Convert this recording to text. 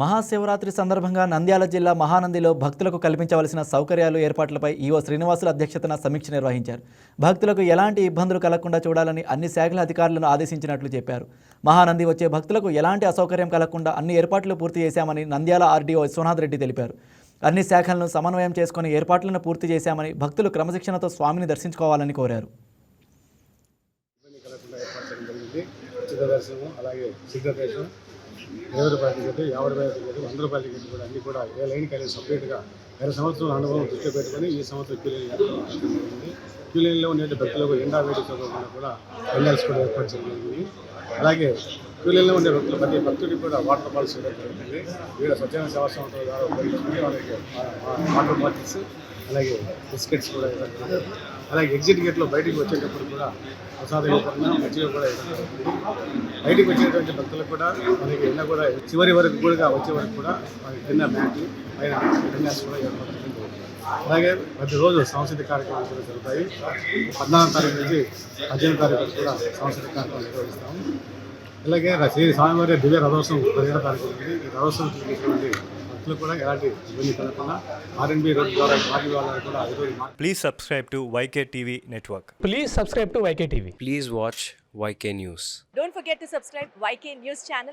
మహాశివరాత్రి సందర్భంగా నంద్యాల జిల్లా మహానందిలో భక్తులకు కల్పించవలసిన సౌకర్యాలు ఏర్పాట్లపై ఈవో శ్రీనివాసుల అధ్యక్షతన సమీక్ష నిర్వహించారు. భక్తులకు ఎలాంటి ఇబ్బందులు కలగకుండా చూడాలని అన్ని శాఖల అధికారులను ఆదేశించినట్లు చెప్పారు. మహానంది వచ్చే భక్తులకు ఎలాంటి అసౌకర్యం కలగకుండా అన్ని ఏర్పాట్లు పూర్తి చేశామని నంద్యాల ఆర్డీఓ విశ్వనాథ్ రెడ్డి తెలిపారు. అన్ని శాఖలను సమన్వయం చేసుకుని ఏర్పాట్లను పూర్తి చేశామని భక్తులు క్రమశిక్షణతో స్వామిని దర్శించుకోవాలని కోరారు. ₹50 టికెట్, ₹50 టికెట్, ₹100 టికెట్ కూడా అన్నీ కూడా ఏ లైన్కి అనేది సపరేట్గా 2 సంవత్సరాల అనుభవం దృష్టిలో పెట్టుకొని ఈ సంవత్సరం క్యూ లైన్ ఏర్పాటు చేయడం జరిగింది. క్యూ లైన్లో ఉండే భక్తులకు ఎండా వేడి చదవకుండా కూడా పెండల్స్ కూడా ఏర్పాటు చేయడం జరిగింది. అలాగే క్యూ లైన్లో ఉండే భక్తులు ప్రతి భక్తుడికి కూడా వాటర్ బాటిల్స్ ఇవ్వడం జరుగుతుంది. వీళ్ళ స్వచ్ఛంద సేవా సంస్థల ద్వారా ఉపయోగించుకుని వాళ్ళకి వాటర్ బాటిల్స్ అలాగే బిస్కెట్స్ కూడా ఇవ్వడం జరుగుతుంది. అలాగే ఎగ్జిట్ గేట్లో బయటికి వచ్చేటప్పుడు కూడా ప్రసాదం ఇవ్వకుండా మధ్యలో కూడా ఇవ్వడం జరుగుతుంది. బయటికి వచ్చేటువంటి భక్తులకు కూడా మనకి ఎండ కూడా చివరి వరకు కూడా వచ్చే వరకు కూడా మనకి కింద మ్యాట్లు పైన టెన్నర్స్ కూడా ఏర్పాటు చేయడం జరుగుతుంది. అలాగే ప్రతిరోజు సాంస్కృతిక కార్యక్రమాలు కూడా జరుగుతాయి. 14వ తారీఖు నుంచి 18వ తారీఖు వరకు కూడా సాంస్కృతిక కార్యక్రమాలు నిర్వహిస్తాము. అలాగే శ్రీ స్వామివారి దివ్య రథోత్సవం 17వ తారీఖు ఉంది. ఈ రథోత్సవం చూసినటువంటి భక్తులు కూడా ఎలాంటి ఇబ్బంది కలగకుండా R&B రోడ్డు ద్వారా మార్గి వాళ్ళని కూడా Please subscribe to YK TV Network. Please subscribe to YK TV. Please watch YK News. Don't forget to subscribe YK News channel.